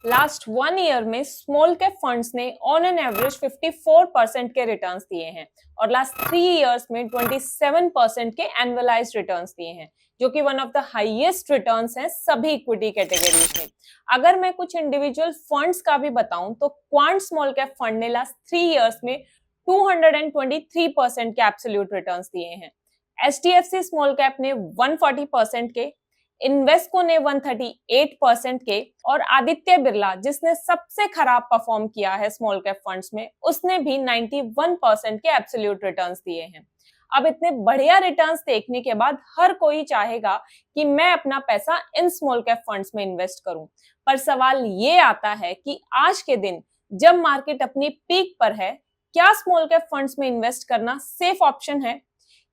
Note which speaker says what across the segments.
Speaker 1: Last 1 year में small cap funds ने on an average 54% के रिटर्न्स दिए हैं और लास्ट 3 इयर्स में 27% के एनुअलाइज्ड रिटर्न्स दिए हैं, जो कि one of the highest returns हैं सभी इक्विटी कैटेगरीज में। अगर मैं कुछ इंडिविजुअल फंड्स का भी बताऊं तो क्वांट स्मॉल कैप फंड ने लास्ट 3 इयर्स में 223% के एब्सोल्यूट रिटर्न्स दिए हैं। एचडीएफसी स्मॉल कैप ने 140% के, इन्वेस्को ने 138% के और आदित्य बिरला, जिसने सबसे खराब परफॉर्म किया है स्मॉल कैप फंड्स में, उसने भी 91% के एब्सोल्यूट रिटर्न्स दिए हैं। अब इतने बढ़िया रिटर्न्स देखने के बाद हर कोई चाहेगा कि मैं अपना पैसा इन स्मॉल कैप फंड्स में इन्वेस्ट करूं, पर सवाल ये आता है कि आज के दिन जब मार्केट अपनी पीक पर है, क्या स्मॉल कैप फंड्स में इन्वेस्ट करना सेफ ऑप्शन है?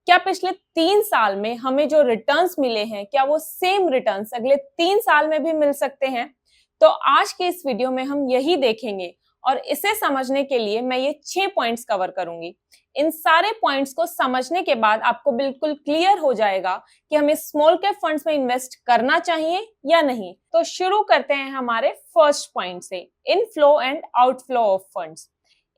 Speaker 1: क्या पिछले 3 साल में हमें जो रिटर्न्स मिले हैं, क्या वो सेम रिटर्न्स अगले 3 साल में भी मिल सकते हैं? तो आज के इस वीडियो में हम यही देखेंगे और इसे समझने के लिए मैं ये 6 पॉइंट्स कवर करूंगी। इन सारे पॉइंट्स को समझने के बाद आपको बिल्कुल क्लियर हो जाएगा कि हमें स्मॉल कैप फंड्स में इन्वेस्ट करना चाहिए या नहीं। तो शुरू करते हैं हमारे फर्स्ट पॉइंट से, inflow and outflow of funds.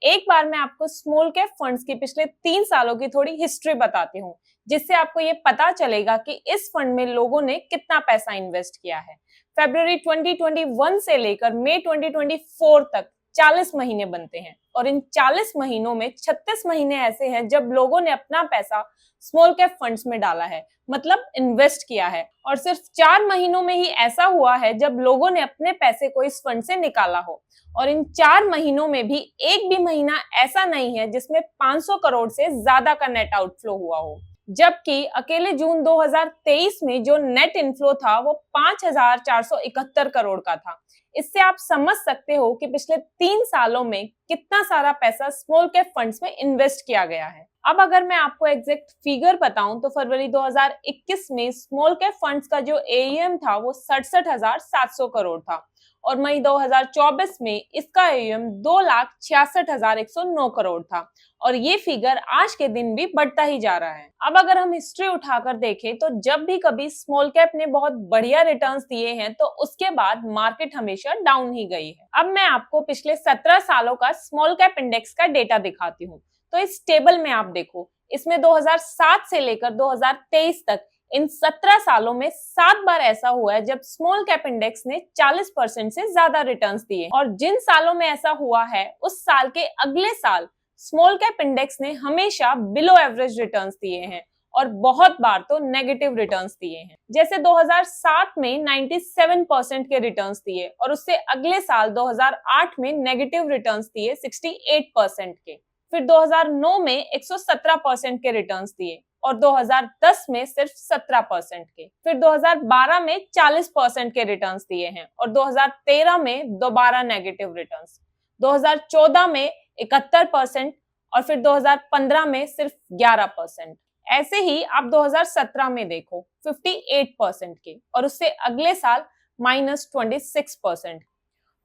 Speaker 1: एक बार मैं आपको स्मॉल कैप फंड्स की पिछले 3 सालों की थोड़ी हिस्ट्री बताती हूँ, जिससे आपको ये पता चलेगा कि इस फंड में लोगों ने कितना पैसा इन्वेस्ट किया है। फरवरी 2021 से लेकर मई 2024 तक 40 महीने बनते हैं और इन 40 महीनों में 36 महीने ऐसे हैं जब लोगों ने अपना पैसा स्मॉल कैप फंड्स में डाला है, मतलब इन्वेस्ट किया है, और सिर्फ 4 महीनों में ही ऐसा हुआ है जब लोगों ने अपने पैसे को इस फंड से निकाला हो। और इन 4 महीनों में भी एक भी महीना ऐसा नहीं है जिसमें 500 करोड़ से ज्यादा का नेट आउटफ्लो हुआ हो, जबकि अकेले जून 2023 में जो नेट इनफ्लो था वो 5,471 करोड़ का था। इससे आप समझ सकते हो कि पिछले 3 सालों में कितना सारा पैसा स्मॉल कैप फंड्स में इन्वेस्ट किया गया है। अब अगर मैं आपको एग्जैक्ट फिगर बताऊं तो फरवरी 2021 में स्मॉल कैप फंड्स का जो एयूएम था वो 67,700 करोड़ था और मई 2024 में इसका एयूएम 2,66,109 करोड़ था और ये फिगर आज के दिन भी बढ़ता ही जा रहा है। अब अगर हम हिस्ट्री उठाकर देखें तो जब भी कभी स्मॉल कैप ने बहुत बढ़िया रिटर्न्स दिए हैं तो उसके बाद मार्केट हमेशा डाउन ही गई है। अब मैं आपको पिछले 17 सालों का स्मॉल कैप इंडेक्स का डेटा दिखाती हूँ। तो इस टेबल में आप देखो, इसमें 2007 से लेकर 2023 तक इन 17 सालों में 7 बार ऐसा हुआ है जब स्मॉल कैप इंडेक्स ने 40% से ज्यादा रिटर्न्स दिए, और जिन सालों में ऐसा हुआ है उस साल के अगले साल स्मॉल कैप इंडेक्स ने हमेशा बिलो एवरेज रिटर्न्स दिए हैं और बहुत बार तो नेगेटिव रिटर्न्स दिए हैं। जैसे 2007 में 97% के रिटर्न्स दिए और उससे अगले साल 2008 में नेगेटिव रिटर्न्स दिए 68% के। फिर 2009 में 117% के रिटर्न्स दिए और 2010 में सिर्फ 17% के। फिर 2012 में 40% के रिटर्न्स दिए हैं और 2013 में दोबारा नेगेटिव रिटर्न्स, 2014 में 71% और फिर 2015 में सिर्फ 11%। ऐसे ही आप 2017 में देखो 58% के और उससे अगले साल -26%,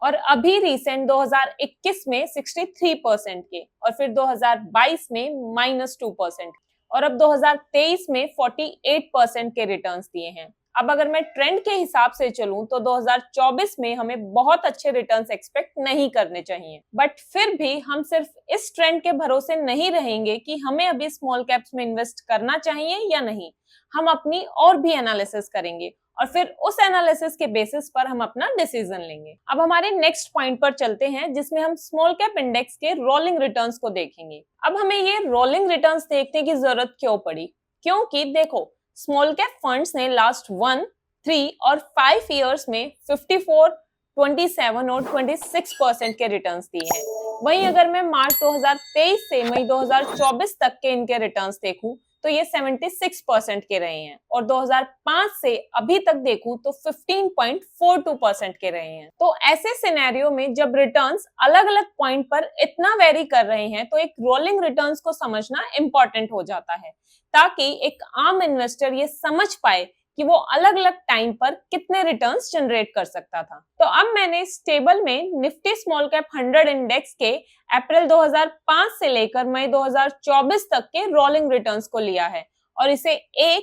Speaker 1: और अभी रिसेंट 2021 में 63% के और फिर 2022 में -2% और अब 2023 में 48% के रिटर्न्स दिए हैं। अब अगर मैं ट्रेंड के हिसाब से चलूं तो 2024 में हमें बहुत अच्छे रिटर्न्स एक्सपेक्ट नहीं करने चाहिए, बट फिर भी हम सिर्फ इस ट्रेंड के भरोसे नहीं रहेंगे कि हमें अभी स्मॉल कैप्स में इन्वेस्ट करना चाहिए या नहीं। हम अपनी और भी एनालिसिस करेंगे और फिर उस एनालिसिस के बेसिस पर हम अपना डिसीजन लेंगे। अब हमारे नेक्स्ट पॉइंट पर चलते हैं, जिसमें हम स्मॉल कैप इंडेक्स के रोलिंग रिटर्न्स को देखेंगे। अब हमें ये रोलिंग रिटर्न्स देखने की जरूरत क्यों पड़ी? क्योंकि देखो, स्मॉल कैप फंड्स ने लास्ट 1, 3 और 5 इयर्स में 54, 27 और 26% के रिटर्न्स दिए हैं। वहीं अगर मैं मार्च 2023 से मई 2024 तक के इनके रिटर्न्स देखूं तो ये 76% के रहे हैं और 2005 से अभी तक देखूं तो 15.42% के रहे हैं। तो ऐसे सिनेरियो में जब रिटर्न्स अलग अलग पॉइंट पर इतना वेरी कर रहे हैं तो एक रोलिंग रिटर्न्स को समझना इंपॉर्टेंट हो जाता है, ताकि एक आम इन्वेस्टर ये समझ पाए कि वो अलग अलग टाइम पर कितने रिटर्न्स जनरेट कर सकता था। तो अब मैंने इस टेबल में निफ्टी स्मॉल कैप 100 इंडेक्स के अप्रैल 2005 से लेकर मई 2024 तक के रोलिंग रिटर्न्स को लिया है और इसे 1,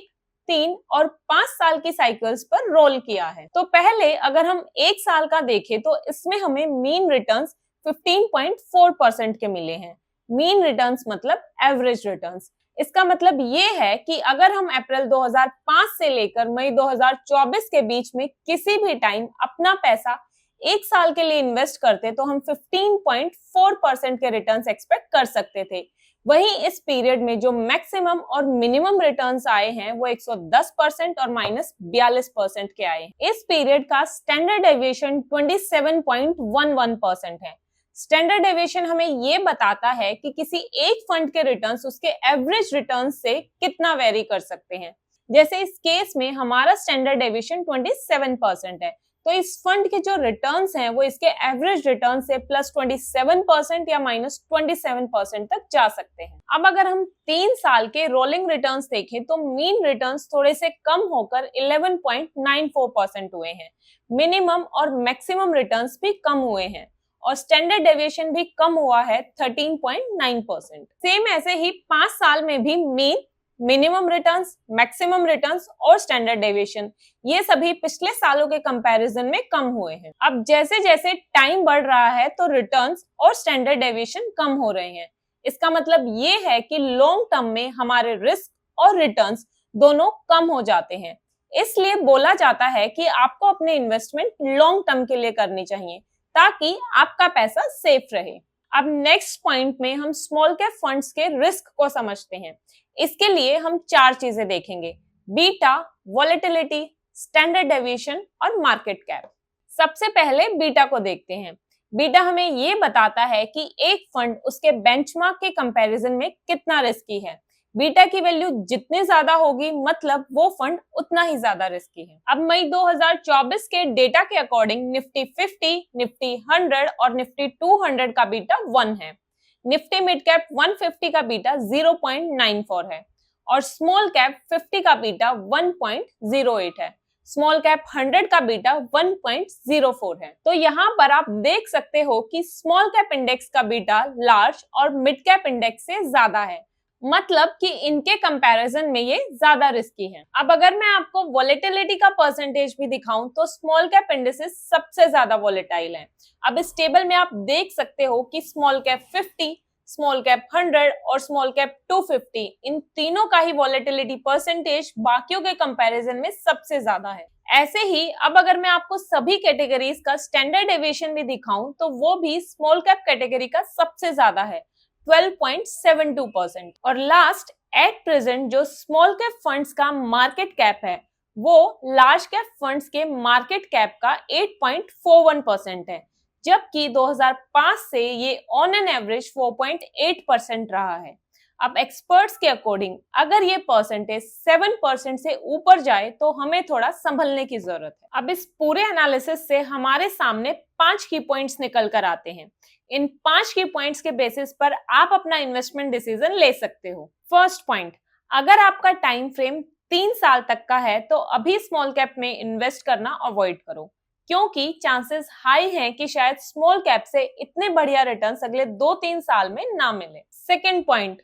Speaker 1: 3 और 5 साल की साइकिल्स पर रोल किया है। तो पहले अगर हम 1 साल का देखें तो इसमें हमें मीन रिटर्न्स 15.4% के मिले हैं। मीन रिटर्न्स मतलब एवरेज रिटर्न्स। इसका मतलब ये है कि अगर हम अप्रैल 2005 से लेकर मई 2024 के बीच में किसी भी टाइम अपना पैसा 1 साल के लिए इन्वेस्ट करते तो हम 15.4% के रिटर्न्स एक्सपेक्ट कर सकते थे। वहीं इस पीरियड में जो मैक्सिमम और मिनिमम रिटर्न्स आए हैं वो 110% और -42% के आए। इस पीरियड का स्टैंडर्ड डेविएशन 27.11% है। स्टैंडर्ड डेविएशन हमें ये बताता है कि किसी एक फंड के रिटर्न्स उसके एवरेज रिटर्न्स से कितना वेरी कर सकते हैं। जैसे इस केस में हमारा स्टैंडर्ड डेविएशन 27% है, तो इस फंड के जो रिटर्न्स हैं वो इसके एवरेज रिटर्न से +27% या -27% तक जा सकते हैं। अब अगर हम 3 साल के रोलिंग रिटर्न्स देखें तो मीन रिटर्न्स थोड़े से कम होकर 11.94% हुए हैं। मिनिमम और मैक्सिमम रिटर्न्स भी कम हुए हैं और स्टैंडर्ड डेविएशन भी कम हुआ है 13.9%। सेम ऐसे ही 5 साल में भी mean, minimum returns, maximum returns और स्टैंडर्ड डेविएशन ये सभी पिछले सालों के कंपैरिजन में कम हुए हैं। अब जैसे जैसे टाइम बढ़ रहा है तो रिटर्न्स और स्टैंडर्ड डेविएशन कम हो रहे हैं। इसका मतलब ये है कि लॉन्ग टर्म में हमारे रिस्क और रिटर्न्स दोनों कम हो जाते हैं। इसलिए बोला जाता है कि आपको अपने इन्वेस्टमेंट लॉन्ग टर्म के लिए करनी चाहिए ताकि आपका पैसा सेफ रहे। अब नेक्स्ट पॉइंट में हम स्मॉल कैप फंड्स के रिस्क को समझते हैं। इसके लिए हम 4 चीजें देखेंगे: बीटा, वॉलेटिलिटी, स्टैंडर्ड डेविएशन और मार्केट कैप। सबसे पहले बीटा को देखते हैं। बीटा हमें ये बताता है कि एक फंड उसके बेंचमार्क के कंपैरिजन में कितना रिस्की है। बीटा की वैल्यू जितनी ज्यादा होगी मतलब वो फंड उतना ही ज्यादा रिस्की है। अब मई 2024 के डेटा के अकॉर्डिंग निफ्टी 50, निफ्टी 100 और निफ्टी 200 का बीटा 1 है। निफ्टी मिड कैप 150 का बीटा 0.94 है और स्मॉल कैप 50 का बीटा 1.08 है। स्मॉल कैप 100 का बीटा 1.04 है। तो यहाँ पर आप देख सकते हो कि स्मॉल कैप इंडेक्स का बीटा लार्ज और मिड कैप इंडेक्स से ज्यादा है, मतलब कि इनके कंपैरिजन में ये ज्यादा रिस्की है। अब अगर मैं आपको वॉलेटिलिटी का परसेंटेज भी दिखाऊं तो स्मॉल कैप इंडेक्सेस सबसे ज्यादा वॉलेटाइल हैं। अब इस टेबल में आप देख सकते हो कि स्मॉल कैप 50, स्मॉल कैप 100 और स्मॉल कैप 250 इन तीनों का ही वॉलेटिलिटी परसेंटेज बाकियों के कंपैरिजन में सबसे ज्यादा है। ऐसे ही अब अगर मैं आपको सभी कैटेगरीज का स्टैंडर्ड डेविएशन भी दिखाऊं तो वो भी स्मॉल कैप कैटेगरी का सबसे ज्यादा है, 12.72%। और लास्ट एट प्रेजेंट जो स्मॉल कैप फंड्स का मार्केट कैप है वो लार्ज कैप फंड्स के मार्केट कैप का 8.41% है, जबकि 2005 से ये ऑन एन एवरेज 4.8% रहा है। अब एक्सपर्ट्स के अकॉर्डिंग अगर ये परसेंटेज 7% से ऊपर जाए तो हमें थोड़ा संभलने की जरूरत है। अब इस पूरे एनालिसिस से हमारे सामने 5 की पॉइंट्स निकल कर आते हैं। इन 5 की पॉइंट्स के बेसिस पर आप अपना इन्वेस्टमेंट डिसीजन ले सकते हो। फर्स्ट पॉइंट, अगर आपका टाइम फ्रेम 3 साल तक का है तो अभी स्मॉल कैप में इन्वेस्ट करना अवॉइड करो, क्योंकि चांसेस हाई हैं कि शायद स्मॉल कैप से इतने बढ़िया रिटर्न्स अगले 2-3 साल में ना मिले। Second point,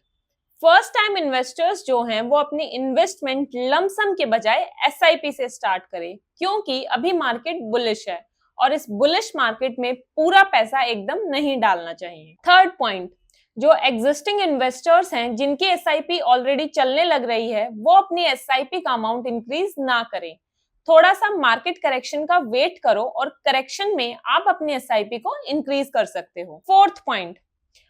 Speaker 1: first time investors जो हैं वो अपनी इन्वेस्टमेंट लमसम के बजाय एसआईपी से स्टार्ट करें, क्योंकि अभी मार्केट बुलिश है और इस बुलिश मार्केट में पूरा पैसा एकदम नहीं डालना चाहिए। थर्ड पॉइंट, जो एग्जिस्टिंग इन्वेस्टर्स हैं जिनकी एसआईपी ऑलरेडी चलने लग रही है वो अपनी एसआईपी का अमाउंट इंक्रीज ना करें, थोड़ा सा मार्केट करेक्शन का वेट करो और करेक्शन में आप अपनी एसआईपी को इंक्रीज कर सकते हो। फोर्थ पॉइंट,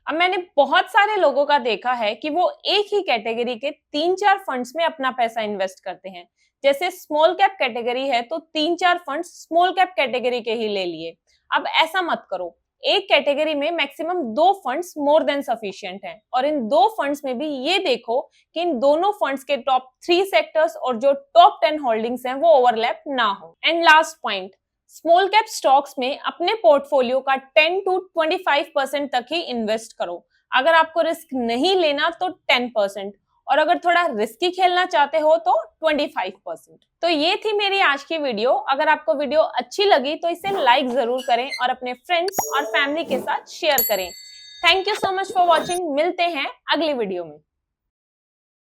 Speaker 1: अब मैंने बहुत सारे लोगों का देखा है कि वो एक ही कैटेगरी के 3-4 फंड्स में अपना पैसा इन्वेस्ट करते हैं। जैसे स्मॉल कैप कैटेगरी है तो 3-4 फंड्स स्मॉल कैप कैटेगरी के ही ले लिए। अब ऐसा मत करो, एक कैटेगरी में maximum 2 funds more than sufficient हैं और इन 2 फंड्स में भी ये देखो कि इन दोनों फंड्स के टॉप 3 सेक्टर्स और जो टॉप 10 होल्डिंग्स हैं वो ओवरलैप ना हो। And last point, small cap stocks में अपने पोर्टफोलियो का 10 to 25% तक ही इन्वेस्ट करो। अगर आपको रिस्क नहीं लेना तो 10% और अगर थोड़ा रिस्की खेलना चाहते हो तो 25%। तो ये थी मेरी आज की वीडियो। अगर आपको वीडियो अच्छी लगी तो इसे लाइक जरूर करें और अपने फ्रेंड्स और फैमिली के साथ शेयर करें। Thank you so much for watching. मिलते हैं अगली वीडियो में।